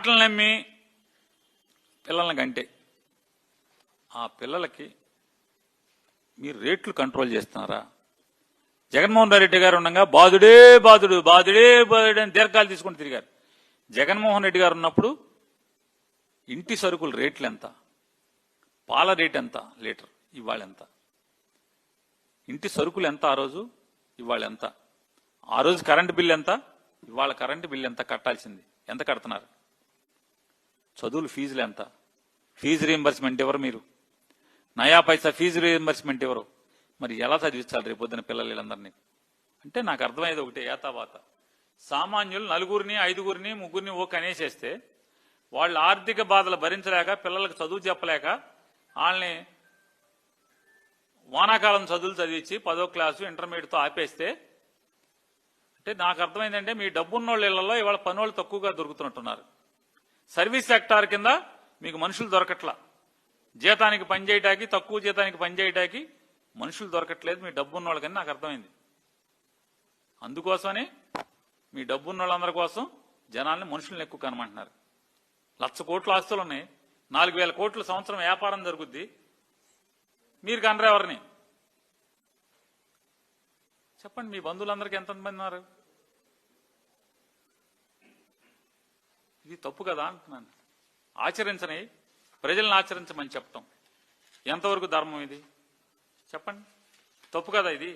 మాటలు నమ్మి పిల్లల్ని కంటే ఆ పిల్లలకి మీరు రేట్లు కంట్రోల్ చేస్తున్నారా? జగన్మోహన్ రెడ్డి గారు ఉండగా బాధుడే బాధుడు బాధుడే బాధుడు అని దీర్ఘాలు తీసుకుని తిరిగారు. జగన్మోహన్ రెడ్డి గారు ఉన్నప్పుడు ఇంటి సరుకుల రేట్లు ఎంత, పాల రేట్ ఎంత లీటర్, ఇవాళ ఎంత, ఇంటి సరుకులు ఎంత ఆ రోజు, ఇవాళ ఎంత, ఆ రోజు కరెంటు బిల్లు ఎంత, ఇవాళ కరెంటు బిల్లు ఎంత కట్టాల్సింది, ఎంత కడుతున్నారు, చదువులు ఫీజులు ఎంత, ఫీజు రీయింబర్స్మెంట్ ఎవరు, మీరు నయా పైసా ఫీజు రీయింబర్స్మెంట్ ఎవరు, మరి ఎలా చదివించాలి రేపొద్దున పిల్లలందరినీ? అంటే నాకు అర్థమయ్యేది ఒకటే, ఏతావాత సామాన్యులు నలుగురిని ఐదుగురిని ముగ్గురిని ఓ కనేసేస్తే వాళ్ళ ఆర్థిక బాధలు భరించలేక పిల్లలకు చదువు చెప్పలేక వాళ్ళని వానాకాలం చదువులు చదివించి 10వ క్లాసు ఇంటర్మీడియట్తో ఆపేస్తే, అంటే నాకు అర్థమైందంటే మీ డబ్బున్నోళ్ళ ఇళ్లలో ఇవాళ పనోళ్ళు తక్కువగా దొరుకుతున్నట్టున్నారు. సర్వీస్ సెక్టార్ కింద మీకు మనుషులు దొరకట్లా, జీతానికి పనిచేయటానికి తక్కువ జీతానికి పనిచేయటానికి మనుషులు దొరకట్లేదు మీ డబ్బున్నోళ్ళకని నాకు అర్థమైంది. అందుకోసమని మీ డబ్బున్నోళ్ళందరి కోసం జనాల్ని మనుషుల్ని ఎక్కువ కనమంటున్నారు. 1,00,000 కోట్ల ఆస్తులు ఉన్నాయి, 4,000 కోట్ల సంవత్సరం వ్యాపారం జరుగుద్ది, మీరు కనరు ఎవరిని? చెప్పండి, మీ బంధువులందరికీ ఎంతమంది ఉన్నారు? ఇది తప్పు కదా అంటున్నాను. ఆచరించని ప్రజలను ఆచరించమని చెప్పటం ఎంతవరకు ధర్మం? ఇది చెప్పండి, తప్పు కదా ఇది.